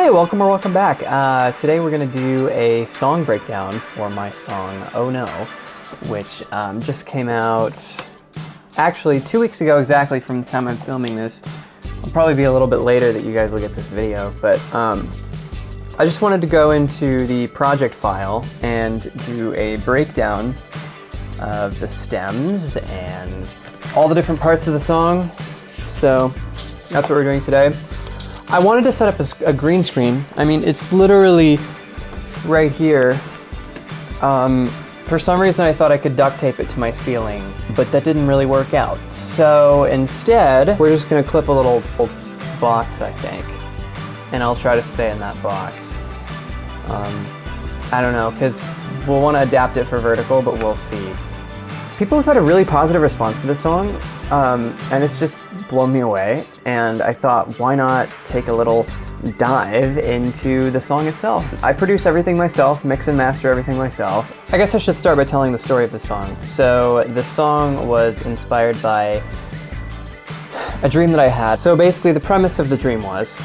Hey, welcome or welcome back. Today we're going to do a song breakdown for my song Oh No, which just came out actually 2 weeks ago exactly from the time I'm filming this. It'll probably be a little bit later that you guys will get this video, but I just wanted to go into the project file and do a breakdown of the stems and all the different parts of the song. So that's what we're doing today. I wanted to set up a green screen. I mean, it's literally right here. For some reason I thought I could duct tape it to my ceiling, but that didn't really work out. So instead, we're just gonna clip a little box, I think, and I'll try to stay in that box. I don't know, because we'll want to adapt it for vertical, but we'll see. People have had a really positive response to this song, and it's just blown me away, and I thought, why not take a little dive into the song itself? I produce everything myself, mix and master everything myself. I guess I should start by telling the story of the song. So the song was inspired by a dream that I had. So basically the premise of the dream was,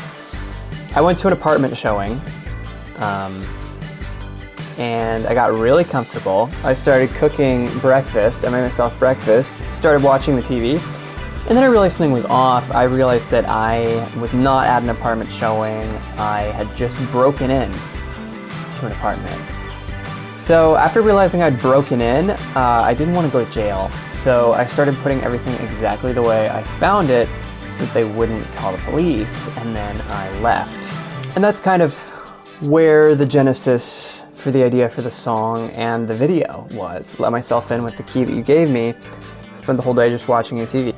I went to an apartment showing, and I got really comfortable. I started cooking breakfast. I made myself breakfast, started watching the TV, and then I realized something was off. I realized that I was not at an apartment showing. I had just broken in to an apartment. So after realizing I'd broken in, I didn't want to go to jail. So I started putting everything exactly the way I found it so that they wouldn't call the police, and then I left. And that's kind of where the genesis for the idea for the song and the video was. Let myself in with the key that you gave me, spend the whole day just watching your TV.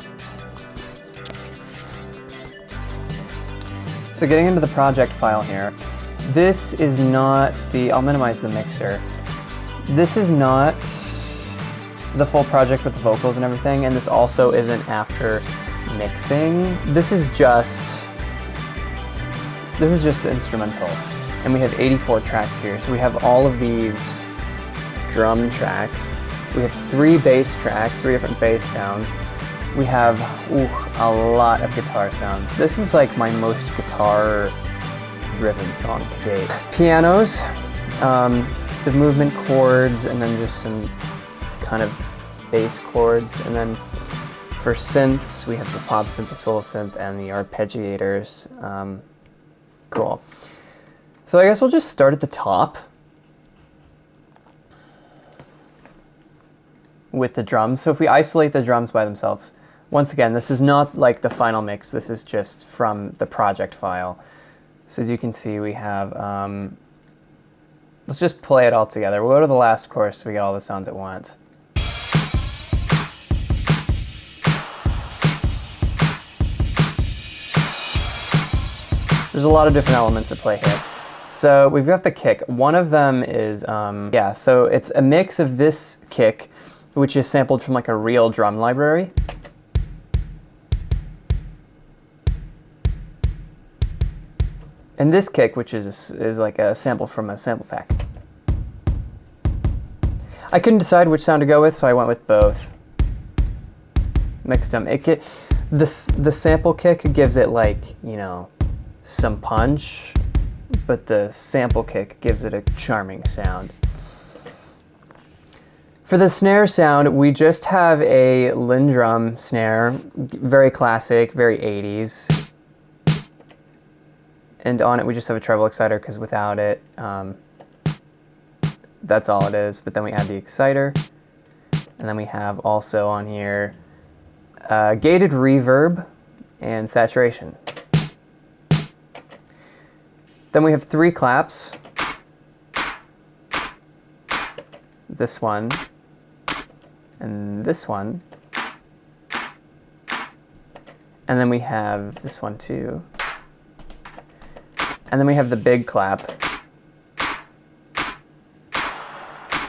So getting into the project file here, this is not I'll minimize the mixer. This is not the full project with the vocals and everything, and this also isn't after mixing. This is just the instrumental. And we have 84 tracks here. So we have all of these drum tracks. We have 3 bass tracks, 3 different bass sounds. We have a lot of guitar sounds. This is like my most guitar-driven song to date. Pianos, some movement chords, and then just some kind of bass chords. And then for synths, we have the pop synth, the swivel synth, and the arpeggiators. Cool. So I guess we'll just start at the top with the drums. So if we isolate the drums by themselves, once again, this is not like the final mix, this is just from the project file. So as you can see, we have, let's just play it all together. We'll go to the last chorus so we get all the sounds at once. There's a lot of different elements at play here. So we've got the kick. One of them is, so it's a mix of this kick, which is sampled from like a real drum library. And this kick, which is like a sample from a sample pack. I couldn't decide which sound to go with, so I went with both. Mixed them. The sample kick gives it like, you know, some punch, but the sample kick gives it a charming sound. For the snare sound, we just have a Lindrum snare, very classic, very 80s. And on it we just have a treble exciter, because without it, that's all it is. But then we add the exciter, and then we have also on here gated reverb and saturation. Then we have 3 claps. This one, and this one. And then we have this one too. And then we have the big clap.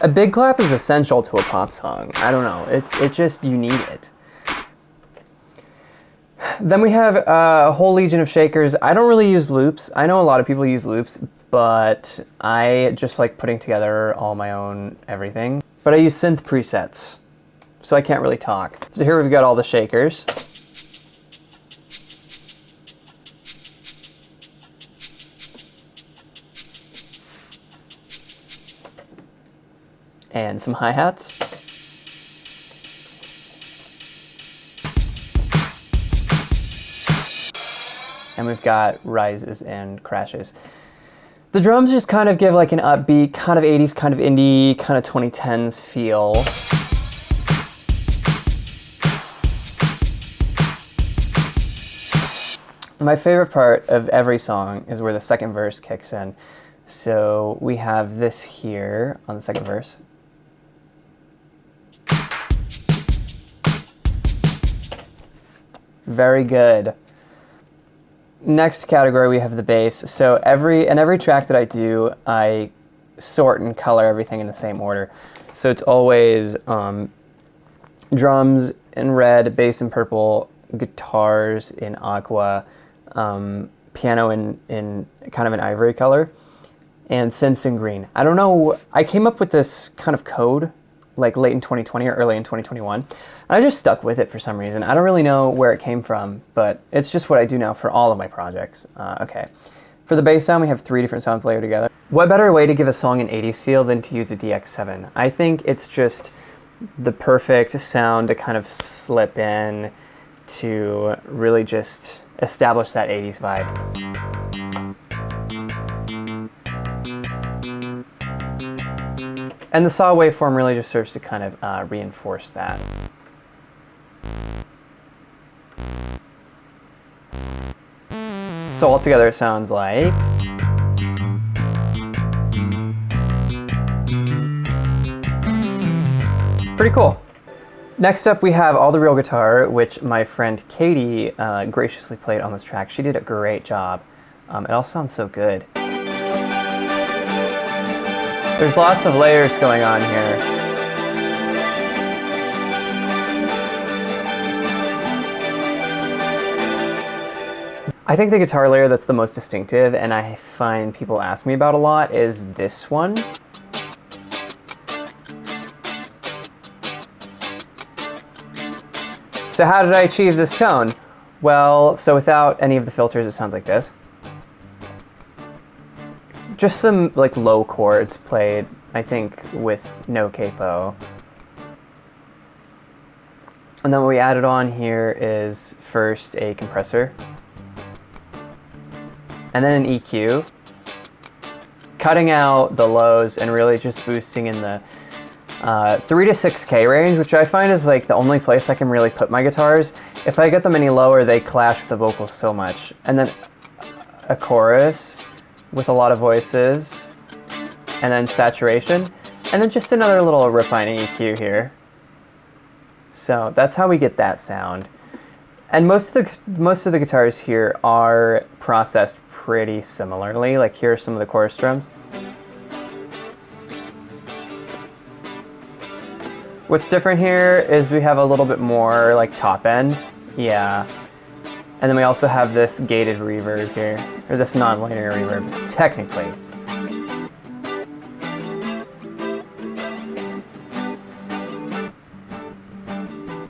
A big clap is essential to a pop song. I don't know, it just, you need it. Then we have a whole legion of shakers. I don't really use loops. I know a lot of people use loops, but I just like putting together all my own everything. But I use synth presets, so I can't really talk. So here we've got all the shakers. and some hi-hats. And we've got rises and crashes. The drums just kind of give like an upbeat, kind of 80s, kind of indie, kind of 2010s feel. My favorite part of every song is where the second verse kicks in. So we have this here on the second verse. Very good. Next category, we have the bass. So every track that I do, I sort and color everything in the same order. So it's always drums in red, bass in purple, guitars in aqua, piano in kind of an ivory color, and synths in green. I don't know, I came up with this kind of code like late in 2020 or early in 2021. And I just stuck with it for some reason. I don't really know where it came from, but it's just what I do now for all of my projects. Okay. For the bass sound, we have 3 different sounds layered together. What better way to give a song an 80s feel than to use a DX7? I think it's just the perfect sound to kind of slip in to really just establish that 80s vibe. And the saw waveform really just serves to kind of reinforce that. So altogether it sounds like... Pretty cool. Next up we have all the real guitar, which my friend Katie graciously played on this track. She did a great job. It all sounds so good. There's lots of layers going on here. I think the guitar layer that's the most distinctive and I find people ask me about a lot is this one. So how did I achieve this tone? Well, so without any of the filters, it sounds like this. Just some like low chords played, I think, with no capo. And then what we added on here is first a compressor, and then an EQ, cutting out the lows and really just boosting in the 3 to 6K range, which I find is like the only place I can really put my guitars. If I get them any lower, they clash with the vocals so much. And then a chorus with a lot of voices, and then saturation, and then just another little refining EQ here. So that's how we get that sound. And most of the guitars here are processed pretty similarly. Like here are some of the chorus drums. What's different here is we have a little bit more like top end. Yeah. And then we also have this gated reverb here, or this non-linear reverb, technically.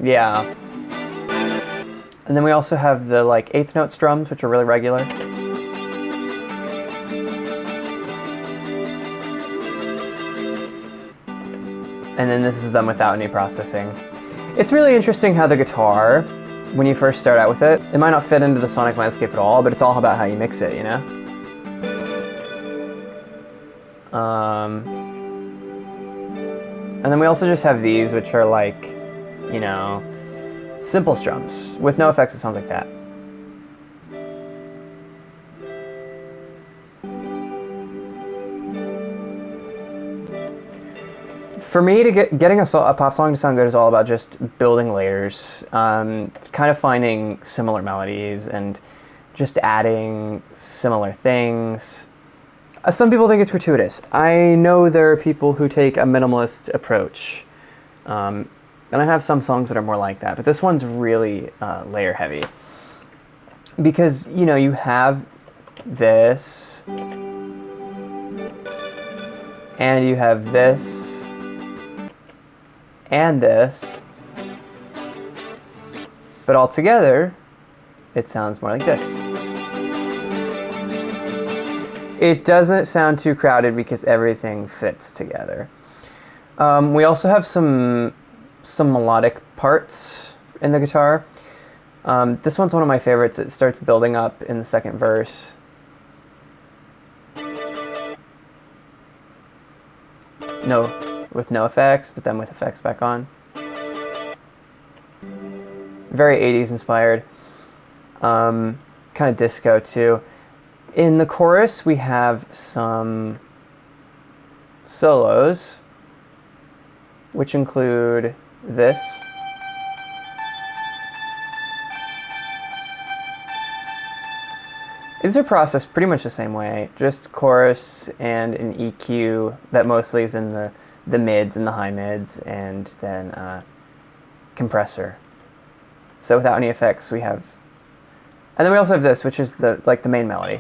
Yeah. And then we also have the like 8th note strums, which are really regular. And then this is them without any processing. It's really interesting how the guitar, when you first start out with it, it might not fit into the sonic landscape at all, but it's all about how you mix it, you know? And then we also just have these, which are like, you know, simple strums. With no effects, it sounds like that. For me, getting a pop song to sound good is all about just building layers, kind of finding similar melodies and just adding similar things. Some people think it's gratuitous. I know there are people who take a minimalist approach, and I have some songs that are more like that, but this one's really layer heavy. Because, you know, you have this, and you have this, and this, but all together, it sounds more like this. It doesn't sound too crowded because everything fits together. We also have some melodic parts in the guitar. This one's one of my favorites. It starts building up in the second verse. With no effects, but then with effects back on. Very 80s inspired. Kind of disco too. In the chorus, we have some solos, which include this. These are processed pretty much the same way, just chorus and an EQ that mostly is in the mids and the high mids, and then compressor. So without any effects, we have, and then we also have this, which is the main melody.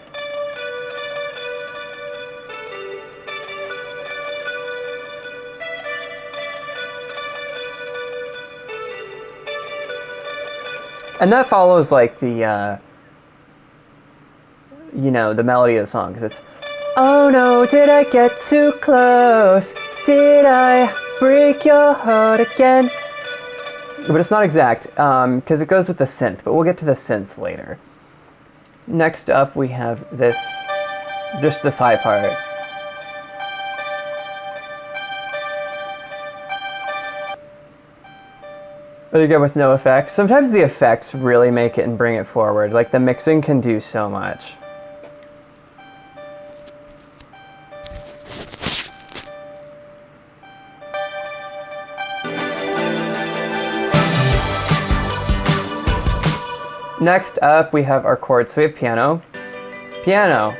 And that follows like the the melody of the song, because it's, oh no, did I get too close? Did I break your heart again? But it's not exact, because it goes with the synth, but we'll get to the synth later. Next up, we have this, just this high part. But again, with no effects. Sometimes the effects really make it and bring it forward. Like, the mixing can do so much. Next up, we have our chords. So we have piano, piano.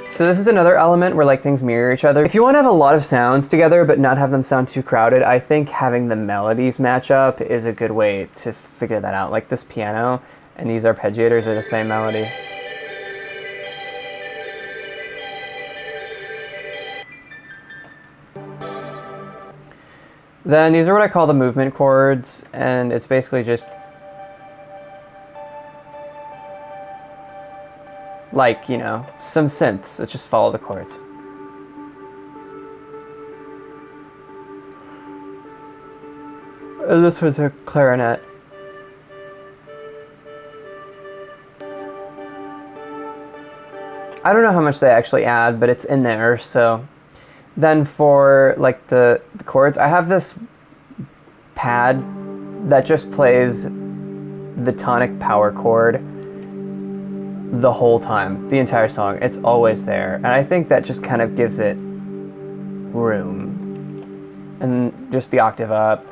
So this is another element where like things mirror each other. If you want to have a lot of sounds together but not have them sound too crowded, I think having the melodies match up is a good way to figure that out. Like this piano and these arpeggiators are the same melody. Then these are what I call the movement chords, and it's basically just like, some synths that just follow the chords. And this one's a clarinet. I don't know how much they actually add, but it's in there, so. Then for like the chords, I have this pad that just plays the tonic power chord the whole time, the entire song. It's always there. And I think that just kind of gives it room. And just the octave up.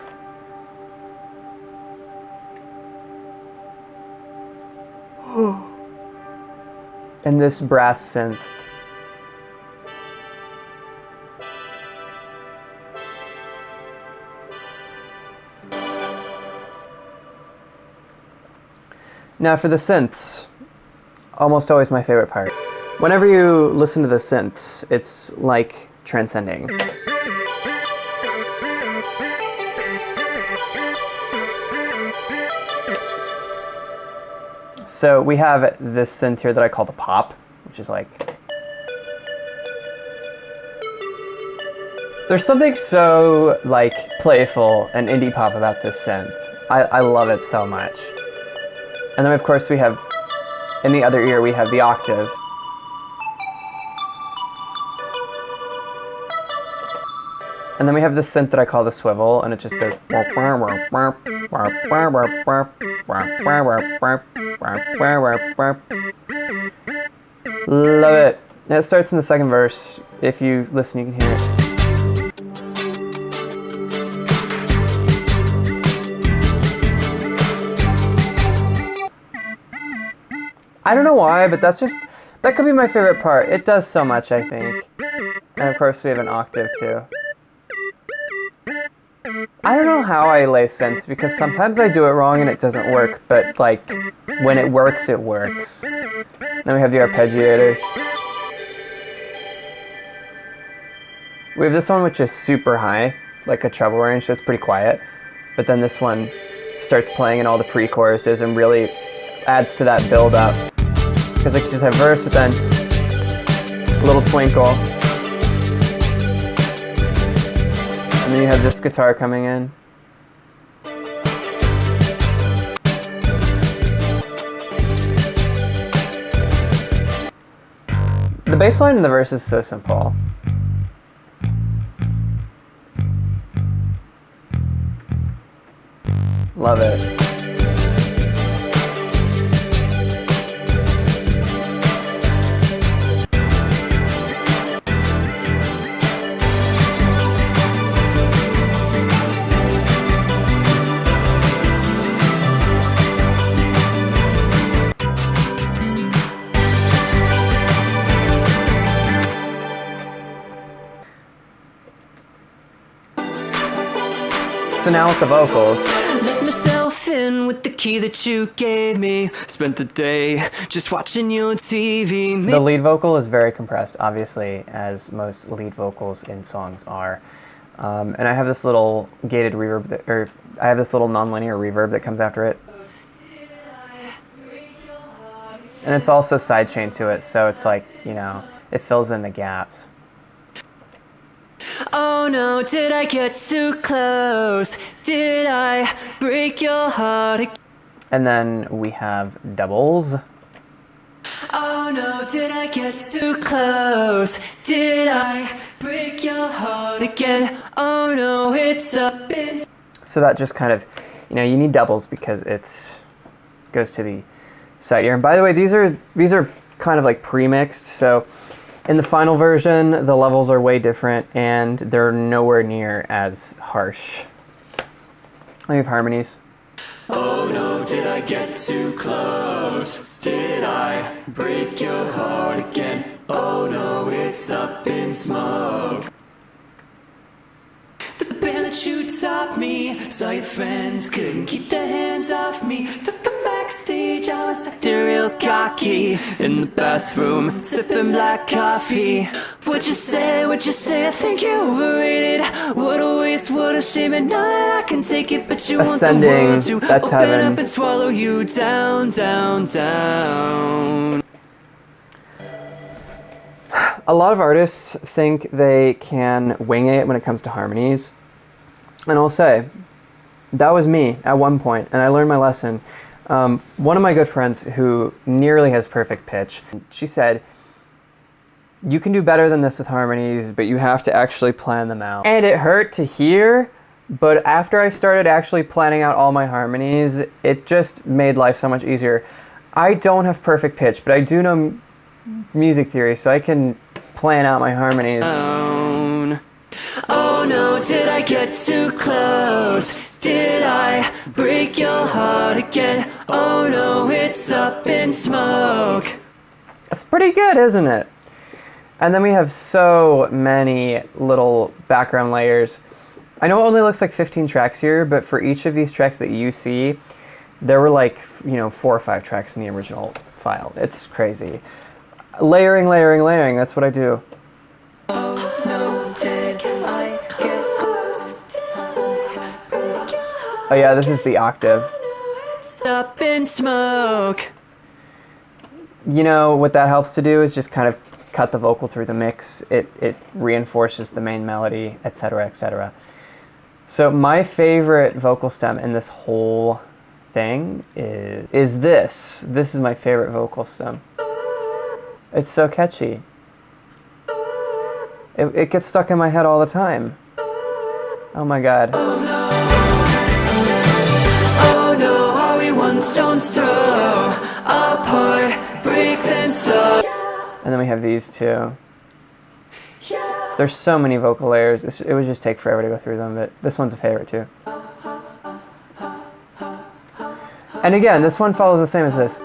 And this brass synth. Now for the synths, almost always my favorite part. Whenever you listen to the synths, it's like transcending. So we have this synth here that I call the pop, which is like, there's something so like playful and indie pop about this synth. I love it so much. And then of course we have, in the other ear, we have the octave. And then we have this synth that I call the swivel, and it just goes. Love it. And it starts in the second verse. If you listen, you can hear it. I don't know why, but that could be my favorite part. It does so much, I think. And of course we have an octave too. I don't know how I lay synths, because sometimes I do it wrong and it doesn't work, but like, when it works, it works. Then we have the arpeggiators. We have this one which is super high, like a treble range, so it's pretty quiet. But then this one starts playing in all the pre-choruses and really adds to that build-up. Because like you just have verse, but then Little twinkle. And then you have this guitar coming in. The bass line in the verse is so simple. Love it. So now with the vocals. Let myself in with the key that you gave me. Spent the day just watching your TV. The lead vocal is very compressed, obviously, as most lead vocals in songs are. And I have this little gated reverb, or I have this little nonlinear reverb that comes after it. And it's also sidechained to it, so it's like, you know, it fills in the gaps. Oh no, did I get too close? Did I break your heart again? And then we have doubles. Oh no, did I get too close? Did I break your heart again? Oh no, it's up in... So that just kind of, you know, you need doubles because it goes to the side ear. And by the way, these are kind of like pre-mixed, so in the final version, the levels are way different and they're nowhere near as harsh. We have harmonies. Oh no, did I get too close? Did I break your heart again? Oh no, it's up in smoke. The band that you taught me, saw your friends couldn't keep their hands off me. So from backstage, I was acting real cocky. In the bathroom, sipping black coffee. What'd you say? What'd you say? I think you overrated. What a waste, what a shame. And now that I can take it, but you Ascending, want the world to that's open heaven. up and swallow you down, down, down. A lot of artists think they can wing it when it comes to harmonies. And I'll say, that was me at one point, and I learned my lesson. One of my good friends who nearly has perfect pitch, she said, you can do better than this with harmonies, but you have to actually plan them out. And it hurt to hear, but after I started actually planning out all my harmonies, it just made life so much easier. I don't have perfect pitch, but I do know music theory, so I can plan out my harmonies. Oh no, did I get too close? Did I break your heart again? Oh no, it's up in smoke. That's pretty good, isn't it? And then we have so many little background layers. I know it only looks like 15 tracks here, but for each of these tracks that you see, there were like, 4 or 5 tracks in the original file. It's crazy. Layering, layering, layering, that's what I do. Oh no, did I get close? Oh yeah, this is the octave. It's up in smoke. You know, what that helps to do is just kind of cut the vocal through the mix. It reinforces the main melody, etc., etc. So my favorite vocal stem in this whole thing is this. This is my favorite vocal stem. It's so catchy. It gets stuck in my head all the time. Oh my god. Oh no, are we one stone's throw apart, break then stop. And then we have these two. There's so many vocal layers. It would just take forever to go through them, but this one's a favorite too. And again, this one follows the same as this.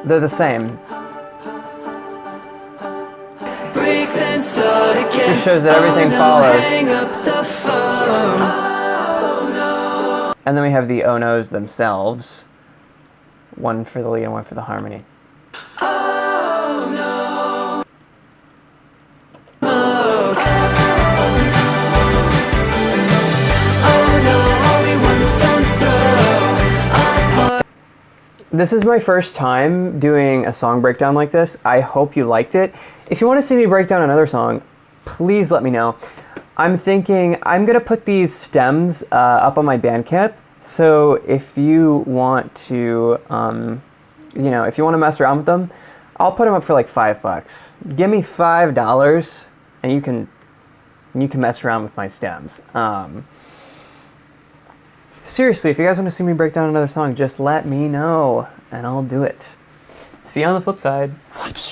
They're the same. Break then start again. Just shows that everything follows. Hang up the phone. And then we have the oh no's themselves. One for the lead and one for the harmony. Oh no. Oh no, are we one stone's throw apart? This is my first time doing a song breakdown like this. I hope you liked it. If you want to see me break down another song, please let me know. I'm thinking I'm going to put these stems up on my Bandcamp. So if you want to, if you want to mess around with them, I'll put them up for like $5. Give me $5 and you can mess around with my stems. Seriously, if you guys want to see me break down another song, just let me know and I'll do it. See you on the flip side.